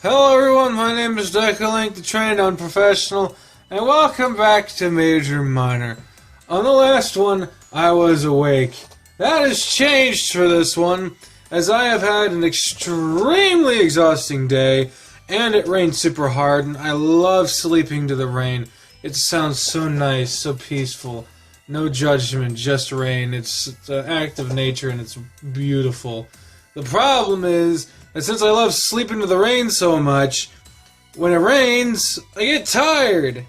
Hello everyone, my name is Decalink, the trained unprofessional, and welcome back to Major Minor. On the last one, I was awake. That has changed for this one, as I have had an extremely exhausting day, and it rained super hard, and I love sleeping to the rain. It sounds so nice, so peaceful. No judgment, just rain. It's an act of nature, and it's beautiful. The problem is, and since I love sleeping to the rain so much, when it rains, I get tired.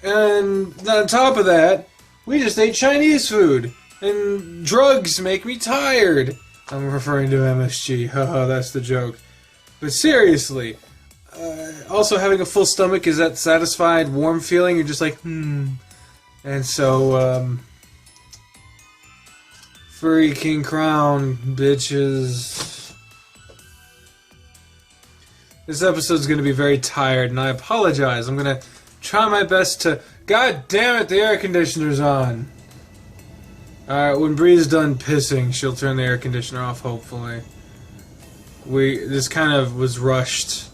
And on top of that, we just ate Chinese food. And drugs make me tired. I'm referring to MSG. Haha, that's the joke. But seriously, also having a full stomach is that satisfied, warm feeling. You're just like, And so, freaking crown, bitches. This episode's going to be very tired, and I apologize. I'm going to try my best to... God damn it, the air conditioner's on! Alright, when Bree's done pissing, she'll turn the air conditioner off, hopefully. This kind of was rushed.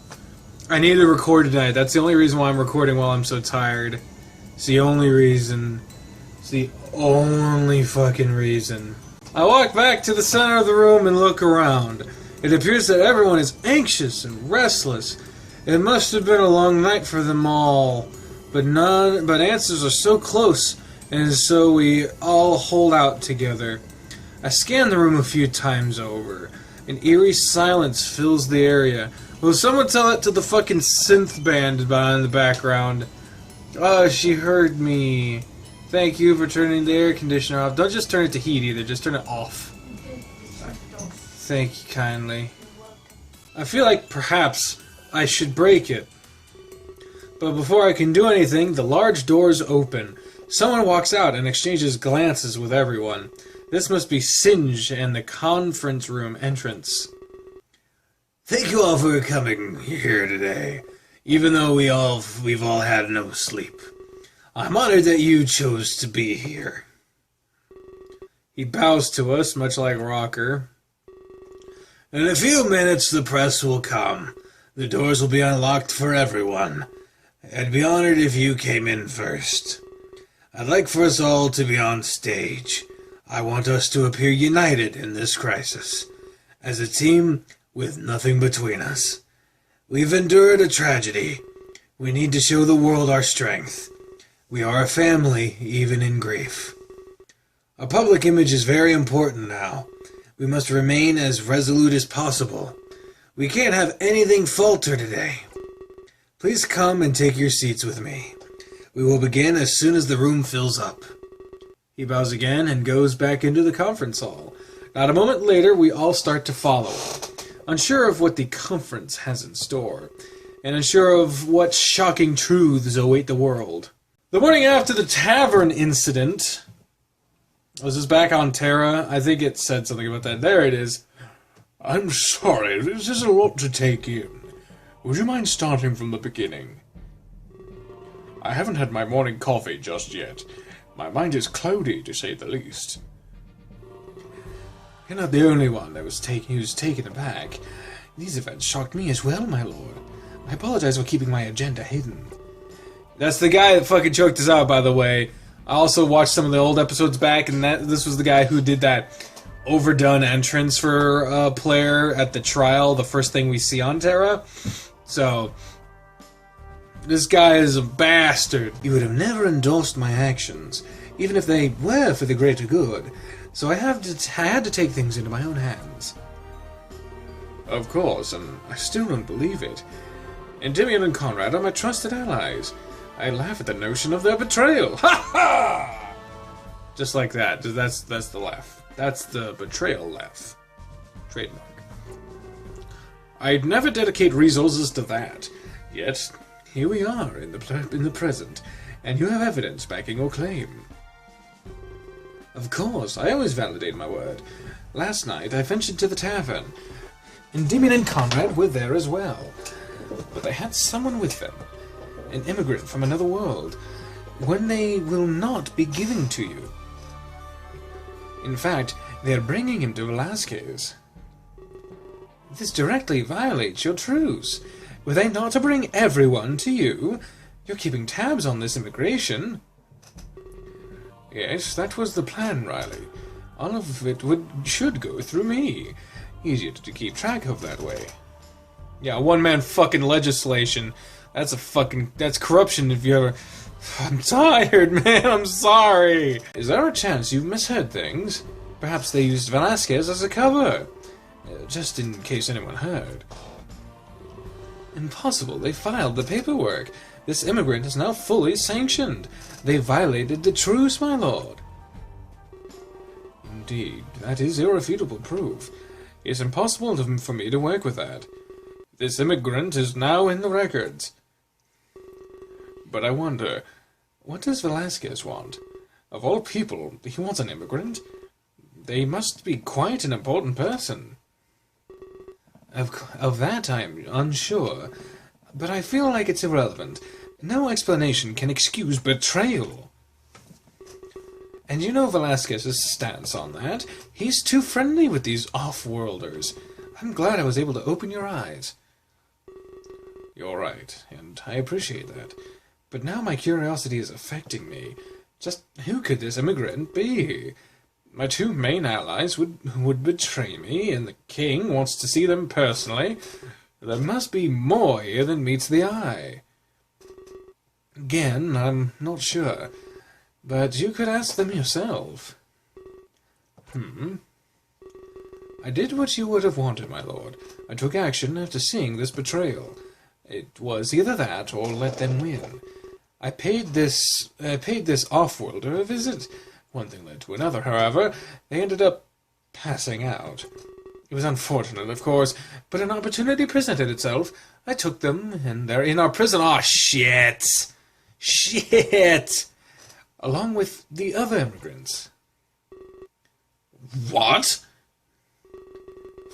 I need to record tonight. That's the only reason why I'm recording while I'm so tired. It's the only reason. It's the only fucking reason. I walk back to the center of the room and look around. It appears that everyone is anxious and restless. It must have been a long night for them all, but answers are so close, and so we all hold out together. I scan the room a few times over. An eerie silence fills the area. Will someone tell it to the fucking synth band behind the background? Oh, she heard me. Thank you for turning the air conditioner off. Don't just turn it to heat either, just turn it off. Thank you kindly. I feel like perhaps I should break it. But before I can do anything, the large doors open. Someone walks out and exchanges glances with everyone. This must be Singe and the conference room entrance. Thank you all for coming here today, even though we've all had no sleep. I'm honored that you chose to be here. He bows to us, much like Rocker. In a few minutes, the press will come. The doors will be unlocked for everyone. I'd be honored if you came in first. I'd like for us all to be on stage. I want us to appear united in this crisis, as a team with nothing between us. We've endured a tragedy. We need to show the world our strength. We are a family, even in grief. Our public image is very important now. We must remain as resolute as possible. We can't have anything falter today. Please come and take your seats with me. We will begin as soon as the room fills up. He bows again and goes back into the conference hall. Not a moment later, we all start to follow, unsure of what the conference has in store, and unsure of what shocking truths await the world. The morning after the tavern incident... Was this back on Terra? I think it said something about that. There it is. I'm sorry, this is a lot to take in. Would you mind starting from the beginning? I haven't had my morning coffee just yet. My mind is cloudy, to say the least. You're not the only one who was taken aback. These events shocked me as well, my lord. I apologize for keeping my agenda hidden. That's the guy that fucking choked us out, by the way. I also watched some of the old episodes back, and this was the guy who did that overdone entrance for a player at the trial, the first thing we see on Terra. So, this guy is a bastard. You would have never endorsed my actions, even if they were for the greater good. So I had to take things into my own hands. Of course, and I still don't believe it. Endymion and Conrad are my trusted allies. I laugh at the notion of their betrayal. Ha ha! Just like that. That's the laugh. That's the betrayal laugh. Trademark. I'd never dedicate resources to that. Yet, here we are in the present, and you have evidence backing your claim. Of course, I always validate my word. Last night, I ventured to the tavern. Endymion and Conrad were there as well. But they had someone with them. An immigrant from another world, one they will not be giving to you. In fact, they are bringing him to Velasquez. This directly violates your truce. Were they not to bring everyone to you? You're keeping tabs on this immigration. Yes, that was the plan, Riley. All of it should go through me. Easier to keep track of that way. Yeah, one-man fucking legislation. That's corruption if you ever... I'm tired, man, I'm sorry. Is there a chance you've misheard things? Perhaps they used Velasquez as a cover. Just in case anyone heard. Impossible, they filed the paperwork. This immigrant is now fully sanctioned. They violated the truce, my lord. Indeed, that is irrefutable proof. It's impossible for me to work with that. This immigrant is now in the records. But I wonder, what does Velasquez want? Of all people, he wants an immigrant. They must be quite an important person. Of that I'm unsure, but I feel like it's irrelevant. No explanation can excuse betrayal. And you know Velasquez's stance on that. He's too friendly with these off-worlders. I'm glad I was able to open your eyes. You're right, and I appreciate that. But now my curiosity is affecting me. Just who could this immigrant be? My two main allies would betray me, and the king wants to see them personally. There must be more here than meets the eye. Again, I'm not sure. But you could ask them yourself. I did what you would have wanted, my lord. I took action after seeing this betrayal. It was either that or let them win. I paid this off-worlder a visit. One thing led to another, however. They ended up passing out. It was unfortunate, of course, but an opportunity presented itself. I took them, and they're in our prison. Aw, shit! Shit! Along with the other immigrants. What?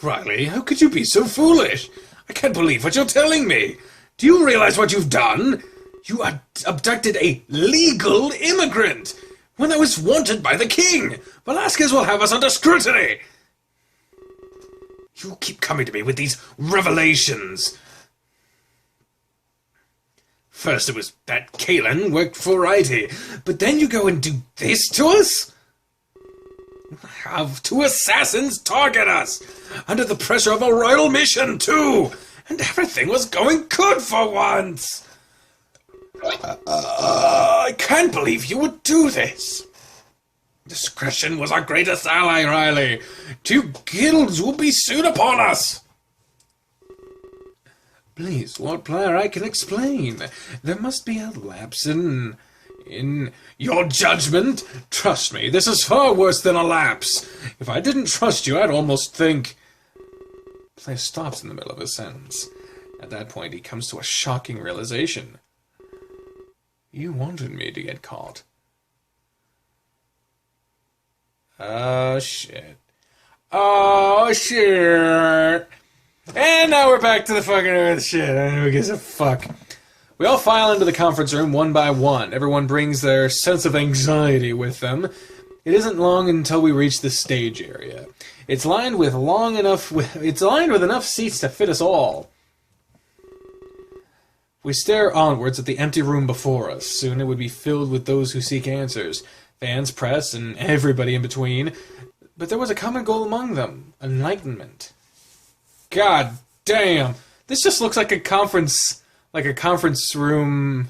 Riley, how could you be so foolish? I can't believe what you're telling me. Do you realize what you've done? You abducted a legal immigrant. One that was wanted by the king. Velasquez will have us under scrutiny. You keep coming to me with these revelations. First it was that Kalen worked for Righty, but then you go and do this to us? Have two assassins target us, under the pressure of a royal mission too, and everything was going good for once. I can't believe you would do this. Discretion was our greatest ally, Riley. 2 guilds will be soon upon us. Please, Lord Player, I can explain. There must be a lapse in your judgment. Trust me, this is far worse than a lapse. If I didn't trust you, I'd almost think... Player stops in the middle of a sentence. At that point, he comes to a shocking realization. You wanted me to get caught. Oh, shit. Oh, shit. And now we're back to the fucking earth shit. Who gives a fuck? We all file into the conference room one by one. Everyone brings their sense of anxiety with them. It isn't long until we reach the stage area. It's lined with enough seats to fit us all. We stare onwards at the empty room before us. Soon it would be filled with those who seek answers. Fans, press, and everybody in between. But there was a common goal among them. Enlightenment. God damn. This just looks like a conference room.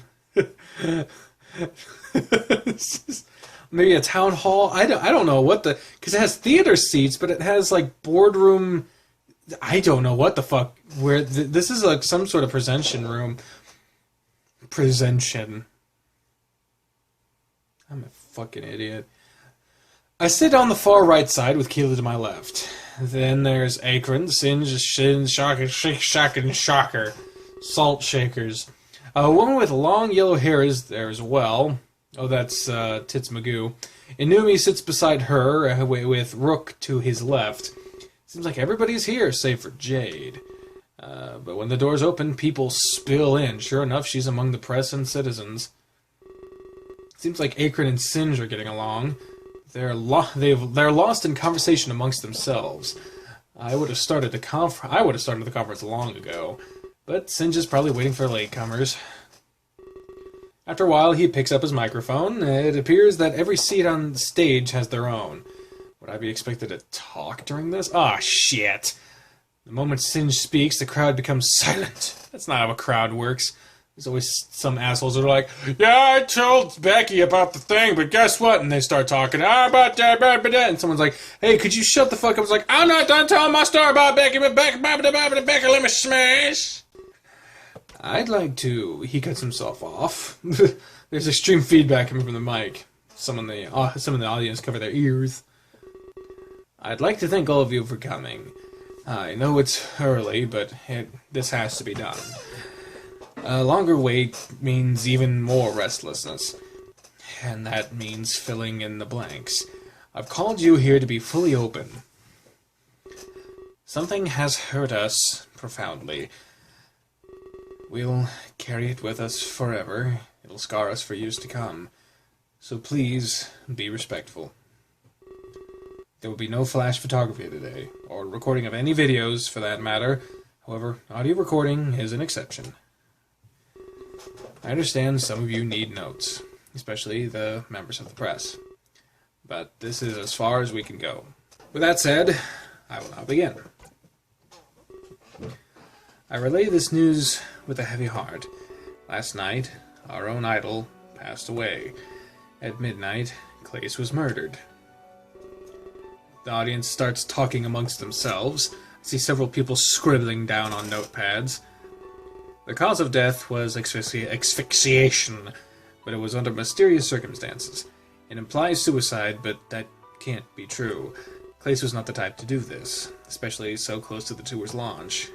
Maybe a town hall. I don't know what the... Because it has theater seats, but it has like boardroom... I don't know what the fuck. Where this is like some sort of presentation room. Presentation. I'm a fucking idiot. I sit on the far right side with Keela to my left. Then there's Akron, Singe, Shin, Shocker, Shake, Shack, and Shocker. Salt shakers. A woman with long yellow hair is there as well. Oh, that's Tits Magoo. Inumi sits beside her, with Rook to his left. Seems like everybody's here, save for Jade. But when the doors open, people spill in. Sure enough, she's among the press and citizens. Seems like Akron and Singe are getting along. They're lost in conversation amongst themselves. I would have started the conference long ago, but Singe is probably waiting for latecomers. After a while, he picks up his microphone. It appears that every seat on the stage has their own. Would I be expected to talk during this? Ah, shit. The moment Singe speaks, the crowd becomes silent. That's not how a crowd works. There's always some assholes that are like, yeah, I told Becky about the thing, but guess what? And they start talking, about that, and someone's like, hey, could you shut the fuck up? I was like, I'm not done telling my story about Becky, but Becky, let me smash. I'd like to... He cuts himself off. There's extreme feedback coming from the mic. Some in the audience cover their ears. I'd like to thank all of you for coming. I know it's early, but this has to be done. A longer wait means even more restlessness. And that means filling in the blanks. I've called you here to be fully open. Something has hurt us profoundly. We'll carry it with us forever. It'll scar us for years to come. So please, be respectful. There will be no flash photography today, or recording of any videos for that matter. However, audio recording is an exception. I understand some of you need notes, especially the members of the press. But this is as far as we can go. With that said, I will now begin. I relay this news with a heavy heart. Last night, our own idol passed away. At midnight, Clace was murdered. The audience starts talking amongst themselves. I see several people scribbling down on notepads. The cause of death was asphyxiation, but it was under mysterious circumstances. It implies suicide, but that can't be true. Clace was not the type to do this, especially so close to the tour's launch.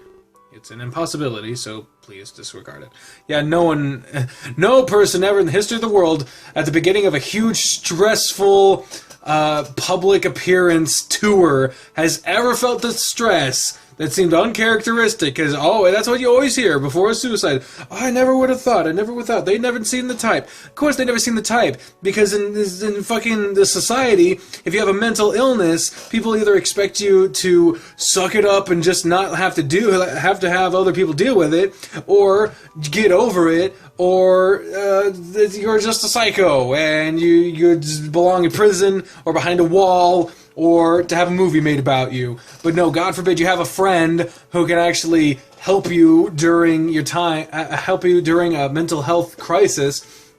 It's an impossibility, so please disregard it. Yeah, no person ever in the history of the world, at the beginning of a huge, stressful, public appearance tour, has ever felt the stress that seemed uncharacteristic, because, that's what you always hear before a suicide. Oh, I never would have thought. They'd never seen the type. Of course they never seen the type, because in fucking the society, if you have a mental illness, people either expect you to suck it up and just not have to have other people deal with it, or get over it, or you're just a psycho, and you just belong in prison, or behind a wall, or to have a movie made about you. But no, God forbid you have a friend who can actually help you during your time, help you during a mental health crisis.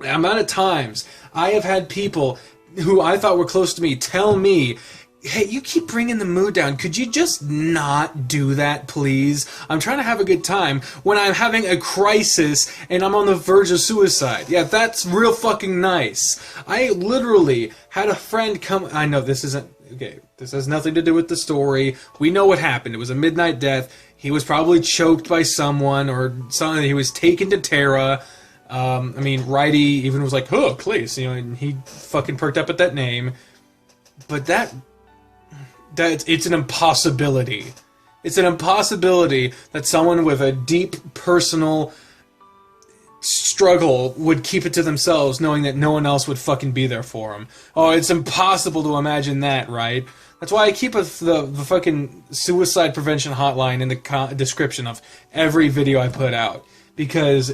The amount of times I have had people who I thought were close to me tell me, hey, you keep bringing the mood down. Could you just not do that, please? I'm trying to have a good time when I'm having a crisis and I'm on the verge of suicide. Yeah, that's real fucking nice. I literally had a friend come... I know this isn't... Okay, this has nothing to do with the story. We know what happened. It was a midnight death. He was probably choked by someone or something. He was taken to Terra. Righty even was like, oh, please. And he fucking perked up at that name. But it's an impossibility. It's an impossibility that someone with a deep personal struggle would keep it to themselves, knowing that no one else would fucking be there for them. Oh, it's impossible to imagine that, right? That's why I keep the fucking suicide prevention hotline in the description of every video I put out. Because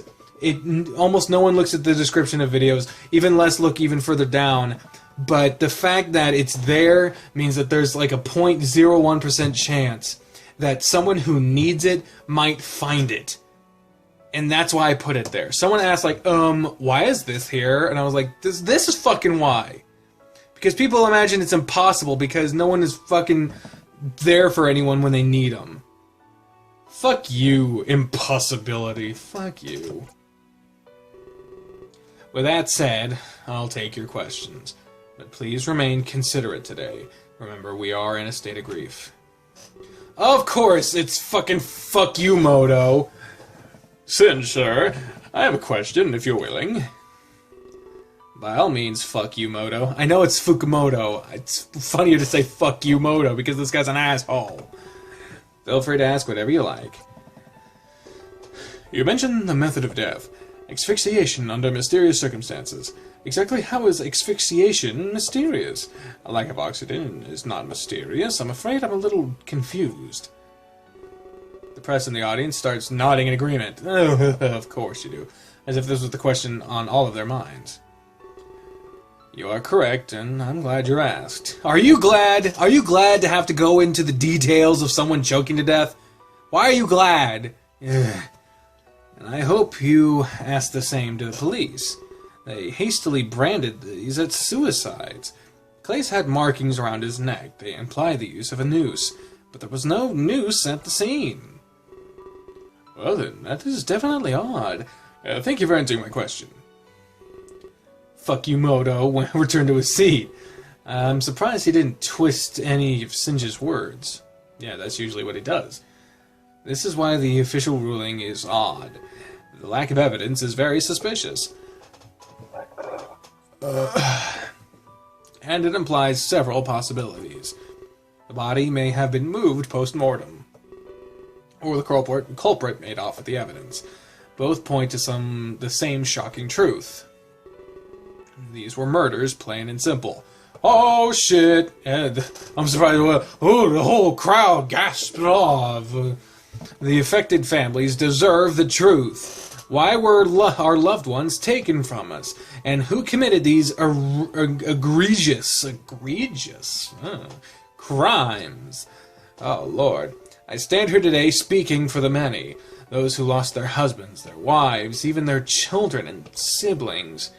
almost no one looks at the description of videos, even less look even further down. But the fact that it's there means that there's like a 0.01% chance that someone who needs it might find it. And that's why I put it there. Someone asked, like, why is this here? And I was like, this is fucking why. Because people imagine it's impossible because no one is fucking there for anyone when they need them. Fuck you, impossibility. Fuck you. With that said, I'll take your questions. But please remain considerate today. Remember, we are in a state of grief. Of course, it's fucking fuck you, Moto. Singe, sir, I have a question, if you're willing. By all means, fuck you, Moto. I know it's Fukumoto. It's funnier to say fuck you, Moto, because this guy's an asshole. Feel free to ask whatever you like. You mentioned the method of death. Asphyxiation under mysterious circumstances. Exactly how is asphyxiation mysterious? A lack of oxygen is not mysterious. I'm afraid I'm a little confused. The press and the audience starts nodding in agreement. Of course you do. As if this was the question on all of their minds. You are correct, and I'm glad you're asked. Are you glad? Are you glad to have to go into the details of someone choking to death? Why are you glad? Ugh. And I hope you asked the same to the police. They hastily branded these as suicides. Clace had markings around his neck. They imply the use of a noose, but there was no noose at the scene. Well then, that is definitely odd. Thank you for answering my question. Fuck you, Moto, returned to his seat. I'm surprised he didn't twist any of Singe's words. Yeah, that's usually what he does. This is why the official ruling is odd. The lack of evidence is very suspicious. And it implies several possibilities. The body may have been moved post-mortem, or the culprit made off with the evidence. Both point to the same shocking truth. These were murders, plain and simple. Oh shit! And I'm surprised. Oh, the whole crowd gasped off. The affected families deserve the truth. Why were our loved ones taken from us? And who committed these egregious crimes? Oh, Lord. I stand here today speaking for the many. Those who lost their husbands, their wives, even their children and siblings.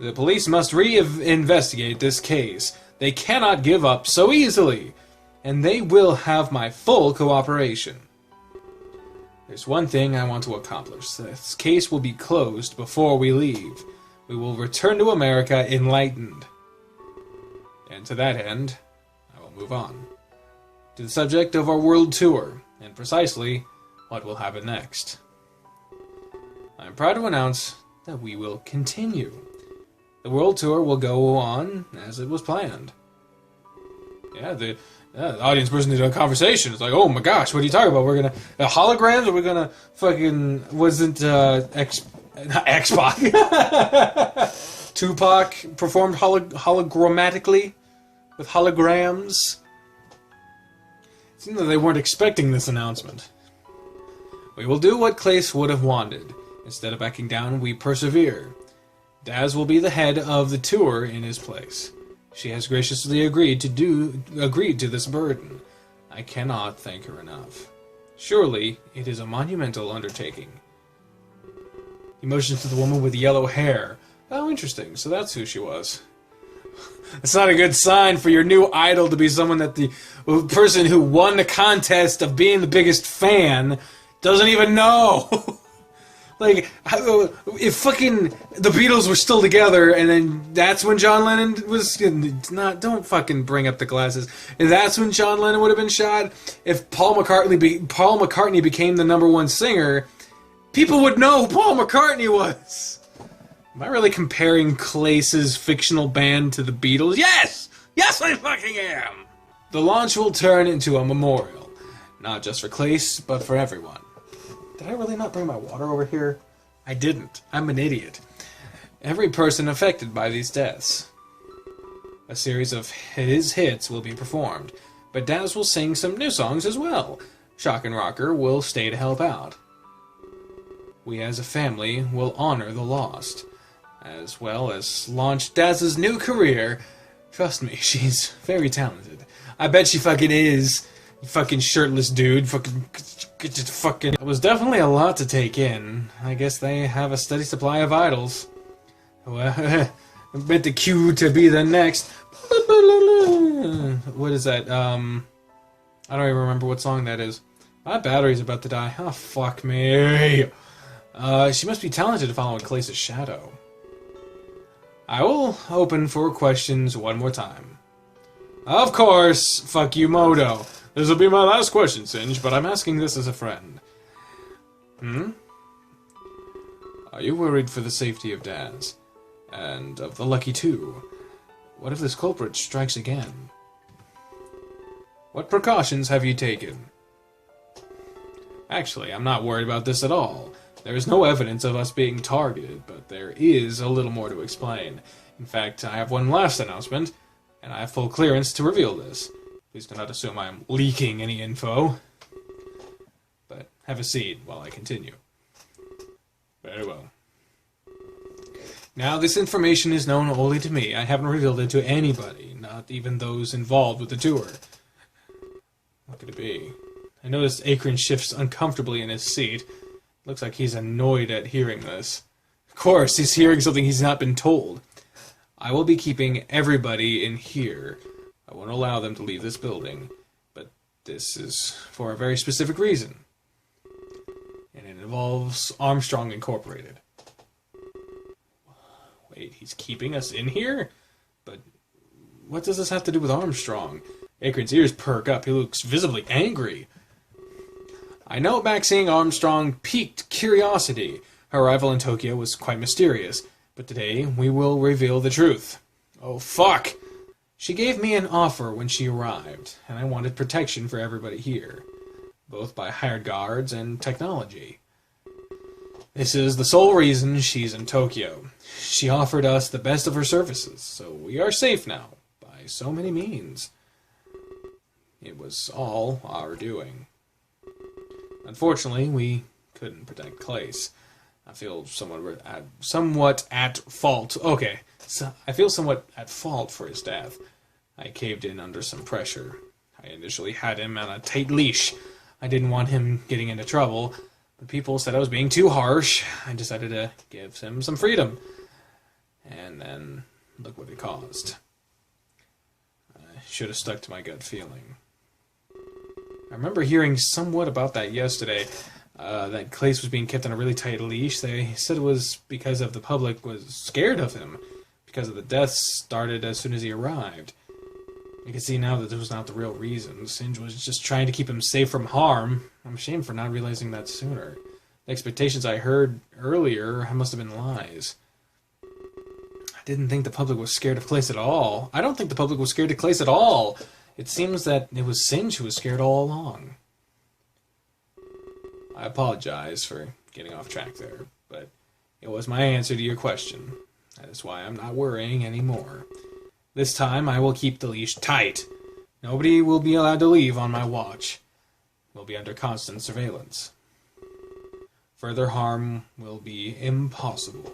The police must re-investigate this case. They cannot give up so easily. And they will have my full cooperation. There's one thing I want to accomplish. This case will be closed before we leave. We will return to America enlightened. And to that end, I will move on to the subject of our world tour, and precisely what will happen next. I am proud to announce that we will continue. The world tour will go on as it was planned. Yeah, the audience person did a conversation. It's like, oh my gosh, what are you talking about? We're gonna holograms? Or we're gonna fucking X-Pac? Tupac performed hologrammatically with holograms. It seemed that they weren't expecting this announcement. We will do what Clace would have wanted. Instead of backing down, we persevere. Daz will be the head of the tour in his place. She has graciously agreed to this burden. I cannot thank her enough. Surely, it is a monumental undertaking. He motions to the woman with the yellow hair. Oh, interesting. So that's who she was. It's not a good sign for your new idol to be someone that the person who won the contest of being the biggest fan doesn't even know. Like, if fucking the Beatles were still together, and then that's when John Lennon was don't fucking bring up the glasses. And that's when John Lennon would have been shot. If Paul McCartney became the #1 singer, people would know who Paul McCartney was. Am I really comparing Clace's fictional band to the Beatles? Yes! Yes, I fucking am! The launch will turn into a memorial. Not just for Clace, but for everyone. Did I really not bring my water over here? I didn't. I'm an idiot. Every person affected by these deaths. A series of his hits will be performed, but Daz will sing some new songs as well. Shock and Rocker will stay to help out. We as a family will honor the lost, as well as launch Daz's new career. Trust me, she's very talented. I bet she fucking is. Fucking shirtless dude. Fucking. It was definitely a lot to take in. I guess they have a steady supply of idols. Well, I bet the cue to be the next. What is that? I don't even remember what song that is. My battery's about to die. Oh, fuck me. She must be talented to follow in Clace's shadow. I will open for questions one more time. Of course, fuck you, Moto. This will be my last question, Singe, but I'm asking this as a friend. Are you worried for the safety of Daz? And of the Lucky Two? What if this culprit strikes again? What precautions have you taken? Actually, I'm not worried about this at all. There is no evidence of us being targeted, but there is a little more to explain. In fact, I have one last announcement, and I have full clearance to reveal this. Please do not assume I am leaking any info. But have a seat while I continue. Very well. Now, this information is known only to me. I haven't revealed it to anybody, not even those involved with the tour. What could it be? I noticed Akron shifts uncomfortably in his seat. Looks like he's annoyed at hearing this. Of course, he's hearing something he's not been told. I will be keeping everybody in here. I won't allow them to leave this building. But this is for a very specific reason. And it involves Armstrong Incorporated. Wait, he's keeping us in here? But what does this have to do with Armstrong? Akron's ears perk up. He looks visibly angry. I know back seeing Armstrong piqued curiosity. Her arrival in Tokyo was quite mysterious. But today, we will reveal the truth. Oh, fuck! She gave me an offer when she arrived, and I wanted protection for everybody here. Both by hired guards and technology. This is the sole reason she's in Tokyo. She offered us the best of her services, so we are safe now, by so many means. It was all our doing. Unfortunately, we couldn't protect Clace. I feel somewhat at fault. Okay, so I feel somewhat at fault for his death. I caved in under some pressure. I initially had him on a tight leash. I didn't want him getting into trouble, but people said I was being too harsh. I decided to give him some freedom. And then, look what it caused. I should have stuck to my gut feeling. I remember hearing somewhat about that yesterday. That Clace was being kept on a really tight leash. They said it was because of the public was scared of him, because of the deaths started as soon as he arrived. I can see now that this was not the real reason. Singe was just trying to keep him safe from harm. I'm ashamed for not realizing that sooner. The expectations I heard earlier must have been lies. I didn't think the public was scared of Clace at all. I don't think the public was scared of Clace at all. It seems that it was Singe who was scared all along. I apologize for getting off track there, but it was my answer to your question. That is why I'm not worrying anymore. This time I will keep the leash tight. Nobody will be allowed to leave on my watch. We'll be under constant surveillance. Further harm will be impossible.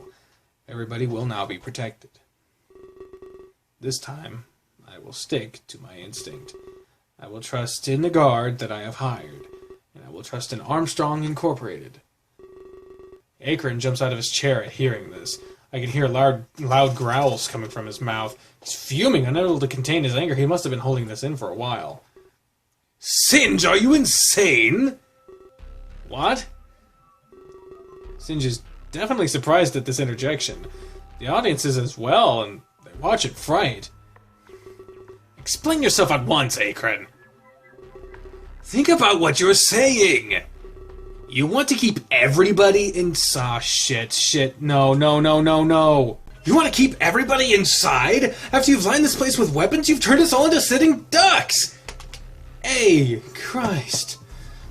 Everybody will now be protected. This time, I will stick to my instinct. I will trust in the guard that I have hired, and I will trust in Armstrong Incorporated. Akron jumps out of his chair at hearing this. I can hear loud growls coming from his mouth. He's fuming, unable to contain his anger. He must have been holding this in for a while. Singe, are you insane? What? Singe is definitely surprised at this interjection. The audience is as well, and they watch it fright. Explain yourself at once, Akron. Think about what you're saying. You want to keep everybody in... shit. No. You want to keep everybody inside? After you've lined this place with weapons, you've turned us all into sitting ducks! Hey, Christ.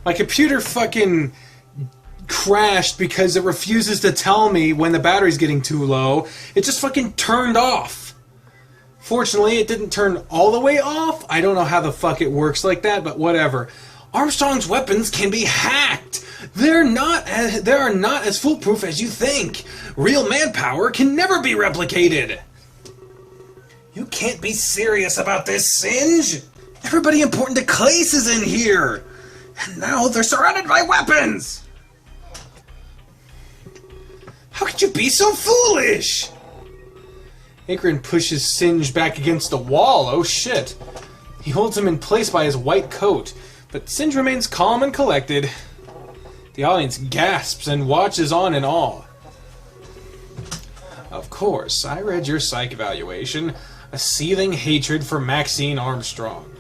My computer fucking crashed because it refuses to tell me when the battery's getting too low. It just fucking turned off. Fortunately, it didn't turn all the way off. I don't know how the fuck it works like that, but whatever. Armstrong's weapons can be hacked. They are not as foolproof as you think. Real manpower can never be replicated. You can't be serious about this, Singe. Everybody important to Clace is in here. And now they're surrounded by weapons. How could you be so foolish? Akron pushes Singe back against the wall. Oh shit. He holds him in place by his white coat. But Singe remains calm and collected. The audience gasps and watches on in awe. Of course, I read your psych evaluation. A seething hatred for Maxine Armstrong.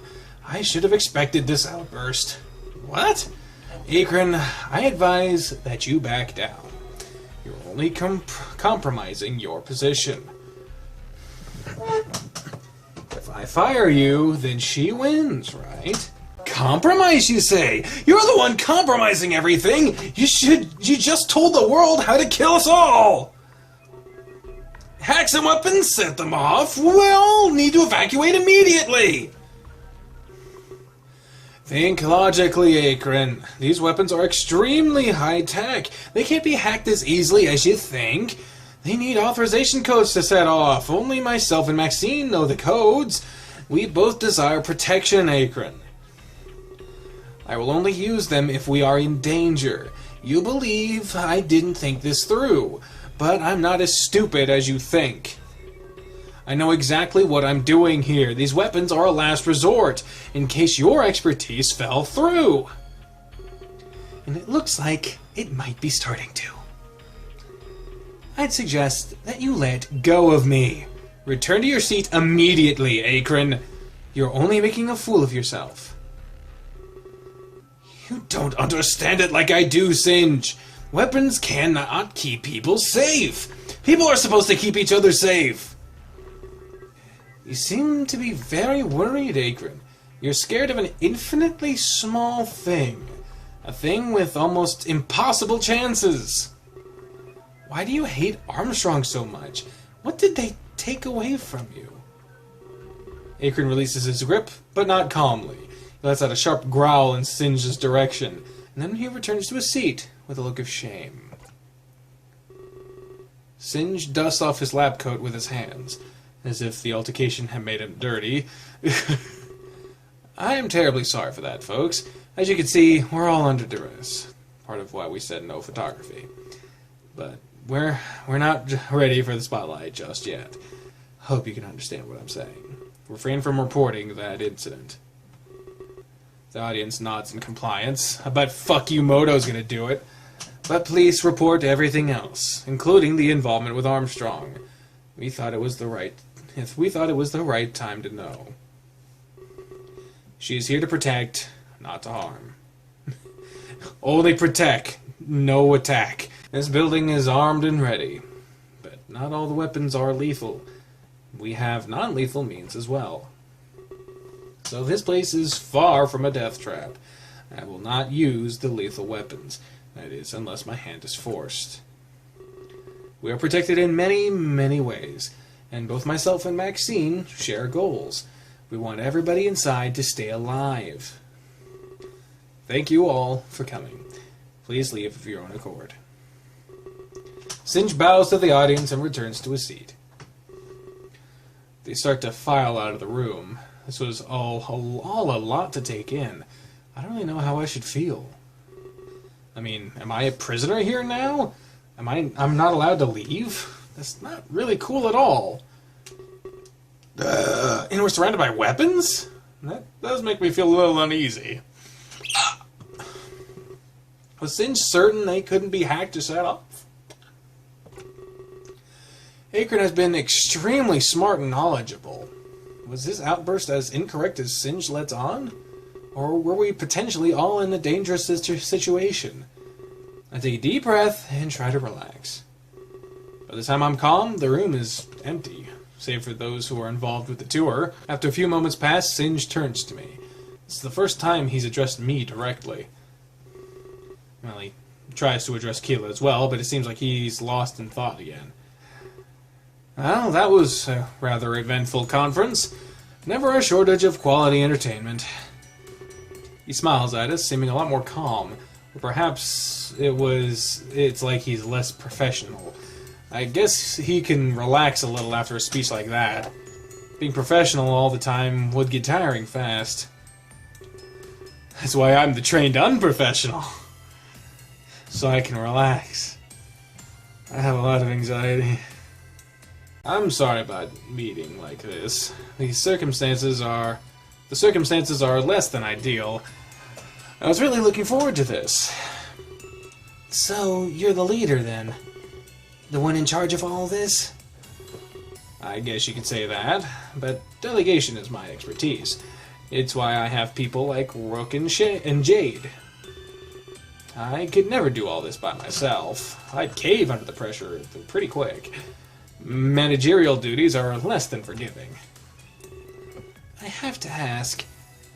I should have expected this outburst. What? Akron, I advise that you back down. You're only compromising your position. If I fire you, then she wins, right? Compromise, you say? You're the one compromising everything! You just told the world how to kill us all! Hack some weapons, set them off. We'll need to evacuate immediately! Think logically, Akron. These weapons are extremely high-tech. They can't be hacked as easily as you think. They need authorization codes to set off. Only myself and Maxine know the codes. We both desire protection, Akron. I will only use them if we are in danger. You believe I didn't think this through, but I'm not as stupid as you think. I know exactly what I'm doing here. These weapons are a last resort, in case your expertise fell through. And it looks like it might be starting to. I'd suggest that you let go of me. Return to your seat immediately, Akron. You're only making a fool of yourself. You don't understand it like I do, Singe. Weapons cannot keep people safe. People are supposed to keep each other safe. You seem to be very worried, Akron. You're scared of an infinitely small thing. A thing with almost impossible chances. Why do you hate Armstrong so much? What did they take away from you? Akron releases his grip, but not calmly. He lets out a sharp growl in Singe's direction, and then he returns to his seat with a look of shame. Singe dusts off his lab coat with his hands, as if the altercation had made him dirty. I am terribly sorry for that, folks. As you can see, we're all under duress. Part of why we said no photography. But we're not ready for the spotlight just yet. Hope you can understand what I'm saying. Refrain from reporting that incident. The audience nods in compliance. I bet fuck you Moto's gonna do it. But please report everything else, including the involvement with Armstrong. We thought it was the right time to know. She is here to protect, not to harm. Only protect, no attack. This building is armed and ready, but not all the weapons are lethal. We have non-lethal means as well. So this place is far from a death trap. I will not use the lethal weapons. That is, unless my hand is forced. We are protected in many, many ways, and both myself and Maxine share goals. We want everybody inside to stay alive. Thank you all for coming. Please leave of your own accord. Singe bows to the audience and returns to his seat. They start to file out of the room. This was all a lot to take in. I don't really know how I should feel. I mean, am I a prisoner here now? I'm not allowed to leave? That's not really cool at all. And we're surrounded by weapons? That does make me feel a little uneasy. Was Singe certain they couldn't be hacked or set off? Akron has been extremely smart and knowledgeable. Was his outburst as incorrect as Singe lets on? Or were we potentially all in a dangerous situation? I take a deep breath and try to relax. By the time I'm calm, the room is empty, save for those who are involved with the tour. After a few moments pass, Singe turns to me. It's the first time he's addressed me directly. Well, he tries to address Keela as well, but it seems like he's lost in thought again. Well, that was a rather eventful conference. Never a shortage of quality entertainment. He smiles at us, seeming a lot more calm. Or perhaps it's like he's less professional. I guess he can relax a little after a speech like that. Being professional all the time would get tiring fast. That's why I'm the trained unprofessional. So I can relax. I have a lot of anxiety. I'm sorry about meeting like this. The circumstances are less than ideal. I was really looking forward to this. So, you're the leader then? The one in charge of all this? I guess you could say that, but delegation is my expertise. It's why I have people like Rook and Jade. I could never do all this by myself. I'd cave under the pressure pretty quick. Managerial duties are less than forgiving. I have to ask,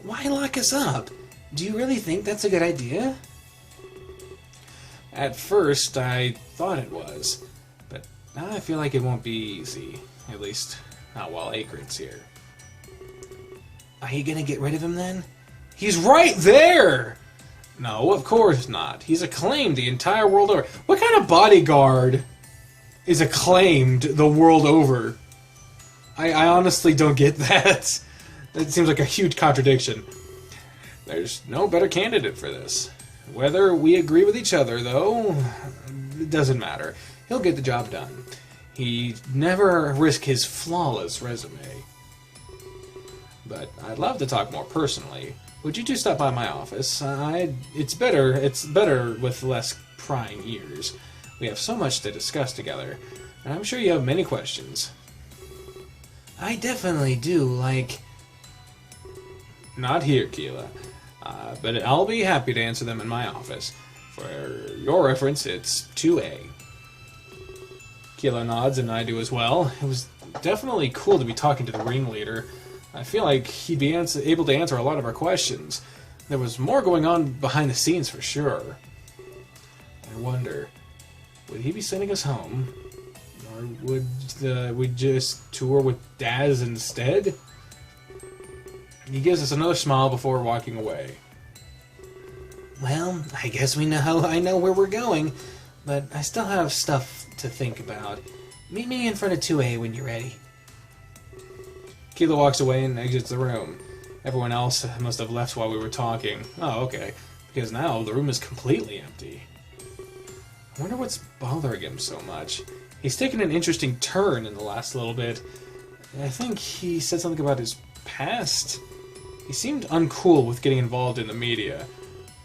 why lock us up? Do you really think that's a good idea? At first, I thought it was, but now I feel like it won't be easy. At least, not while Akrid's here. Are you gonna get rid of him then? He's right there! No, of course not. He's acclaimed the entire world over. What kind of bodyguard is acclaimed the world over? I honestly don't get that. That seems like a huge contradiction. There's no better candidate for this. Whether we agree with each other, though, it doesn't matter. He'll get the job done. He'd never risk his flawless resume. But I'd love to talk more personally. Would you two stop by my office? It's better with less prying ears. We have so much to discuss together, and I'm sure you have many questions. I definitely do, like... Not here, Keela. But I'll be happy to answer them in my office. For your reference, it's 2A. Keela nods, and I do as well. It was definitely cool to be talking to the ringleader. I feel like he'd be able to answer a lot of our questions. There was more going on behind the scenes for sure. I wonder, would he be sending us home? Or would we just tour with Daz instead? He gives us another smile before walking away. Well, I guess I know where we're going, but I still have stuff to think about. Meet me in front of 2A when you're ready. Keela walks away and exits the room. Everyone else must have left while we were talking. Oh, okay. Because now the room is completely empty. I wonder what's bothering him so much. He's taken an interesting turn in the last little bit. I think he said something about his past. He seemed uncool with getting involved in the media.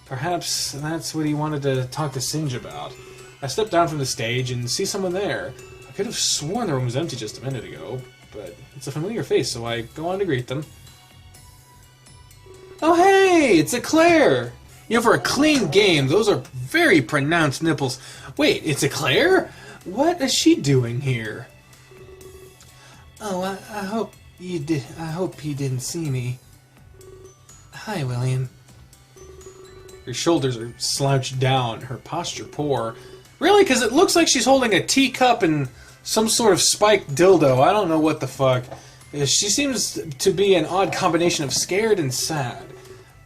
Perhaps that's what he wanted to talk to Singe about. I step down from the stage and see someone there. I could have sworn the room was empty just a minute ago, but it's a familiar face, so I go on to greet them. Oh hey, it's Eclair! You know, for a clean game, those are very pronounced nipples. Wait, it's Eclair? What is she doing here? Oh, I hope you did. I hope you didn't see me. Hi, William. Her shoulders are slouched down, her posture poor. Really? Because it looks like she's holding a teacup and some sort of spiked dildo. I don't know what the fuck. She seems to be an odd combination of scared and sad.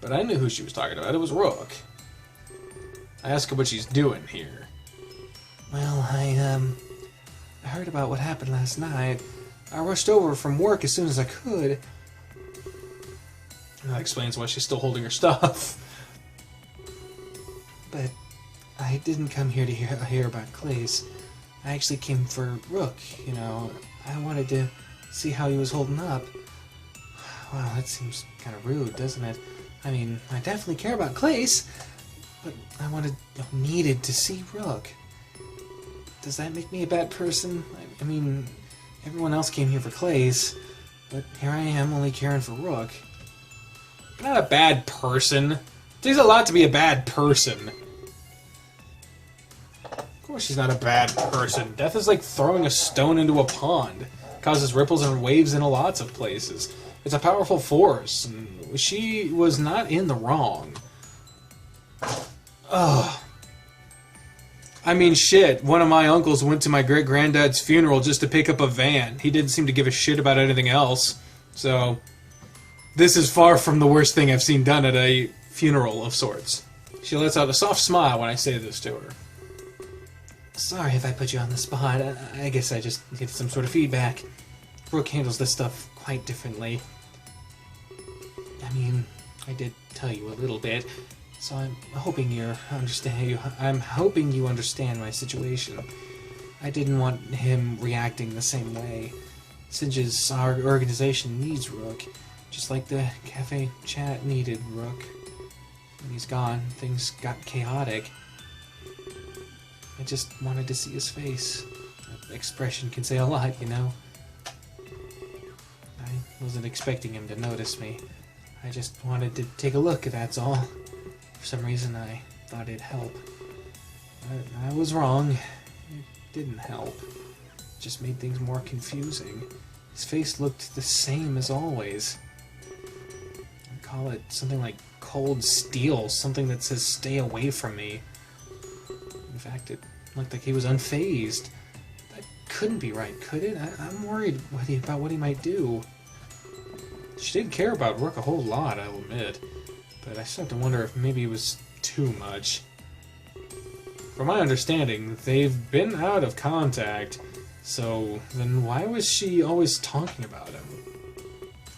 But I knew who she was talking about. It was Rook. I asked her what she's doing here. Well, I heard about what happened last night. I rushed over from work as soon as I could. That explains why she's still holding her stuff. But I didn't come here to hear about Clace. I actually came for Rook, you know. I wanted to see how he was holding up. Wow, that seems kind of rude, doesn't it? I mean, I definitely care about Clace, but I needed to see Rook. Does that make me a bad person? I mean, everyone else came here for Clace, but here I am only caring for Rook. You're not a bad person. It takes a lot to be a bad person. Of course she's not a bad person. Death is like throwing a stone into a pond. It causes ripples and waves in lots of places. It's a powerful force, and she was not in the wrong. Ugh. I mean, shit, one of my uncles went to my great-granddad's funeral just to pick up a van. He didn't seem to give a shit about anything else. So, this is far from the worst thing I've seen done at a funeral of sorts. She lets out a soft smile when I say this to her. Sorry if I put you on the spot. I guess I just needed some sort of feedback. Brooke handles this stuff quite differently. I mean, I did tell you a little bit, so I'm hoping you understand my situation. I didn't want him reacting the same way. Our organization needs Rook, just like the cafe chat needed Rook. When he's gone, things got chaotic. I just wanted to see his face. That expression can say a lot, you know. I wasn't expecting him to notice me. I just wanted to take a look, that's all. For some reason, I thought it'd help. I was wrong. It didn't help. It just made things more confusing. His face looked the same as always. I call it something like cold steel, something that says stay away from me. In fact, it looked like he was unfazed. That couldn't be right, could it? I'm worried about what he might do. She did care about Rook a whole lot, I'll admit, but I start to wonder if maybe it was too much. From my understanding, they've been out of contact, so then why was she always talking about him?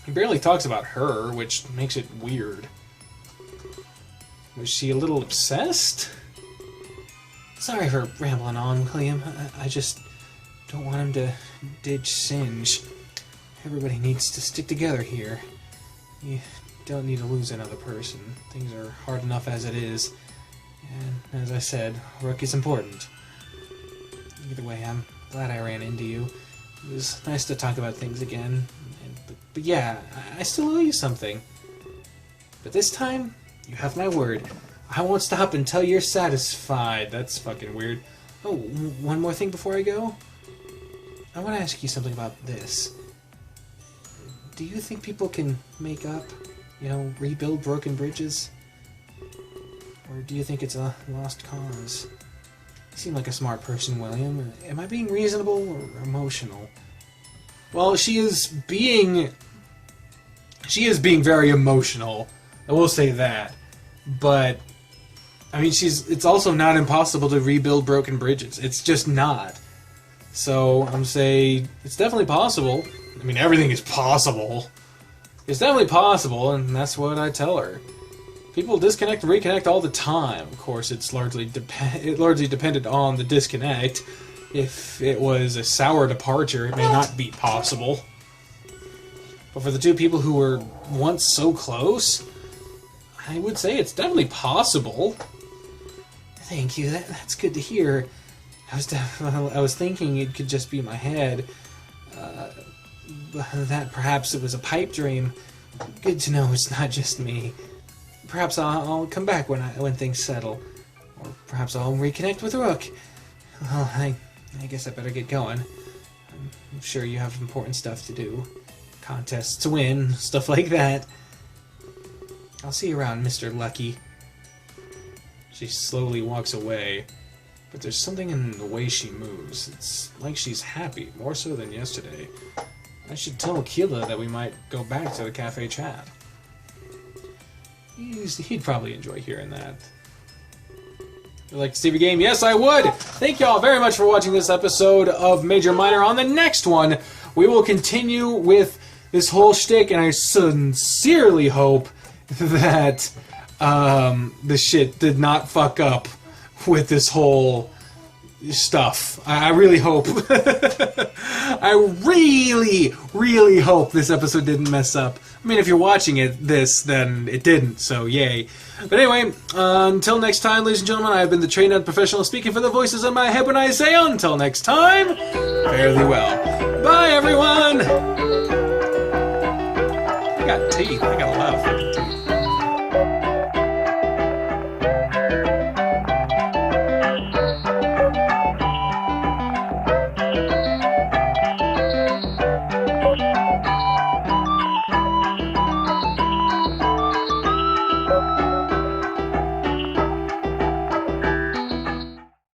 He barely talks about her, which makes it weird. Was she a little obsessed? Sorry for rambling on, William. I just don't want him to ditch Singe. Everybody needs to stick together here. You don't need to lose another person. Things are hard enough as it is. And as I said, Rook is important. Either way, I'm glad I ran into you. It was nice to talk about things again. But yeah, I still owe you something. But this time, you have my word. I won't stop until you're satisfied. That's fucking weird. Oh, one more thing before I go? I want to ask you something about this. Do you think people can make up? You know, rebuild broken bridges? Or do you think it's a lost cause? You seem like a smart person, William. Am I being reasonable or emotional? Well, she is being very emotional. I will say that. But I mean, it's also not impossible to rebuild broken bridges. It's just not. So I'm saying it's definitely possible. I mean, everything is possible. It's definitely possible, and that's what I tell her. People disconnect and reconnect all the time. Of course, it largely depended on the disconnect. If it was a sour departure, it may not be possible. But for the two people who were once so close, I would say it's definitely possible. Thank you. That's good to hear. I was thinking it could just be my head. That perhaps it was a pipe dream. Good to know it's not just me. Perhaps I'll come back when things settle. Or perhaps I'll reconnect with Rook. Well, I guess I better get going. I'm sure you have important stuff to do. Contests to win, stuff like that. I'll see you around, Mr. Lucky. She slowly walks away, but there's something in the way she moves. It's like she's happy, more so than yesterday. I should tell Keela that we might go back to the cafe chat. He'd probably enjoy hearing that. Would you like to see the game? Yes, I would! Thank you all very much for watching this episode of Major Minor. On the next one, we will continue with this whole shtick, and I sincerely hope that the shit did not fuck up with this whole stuff. I really hope. I really hope this episode didn't mess up. I mean, if you're watching then it didn't, so yay. But anyway, until next time, ladies and gentlemen, I have been the trained and professional speaking for the voices in my head when I say until next time, fare thee well. Bye, everyone! I got teeth. I got a lot of fucking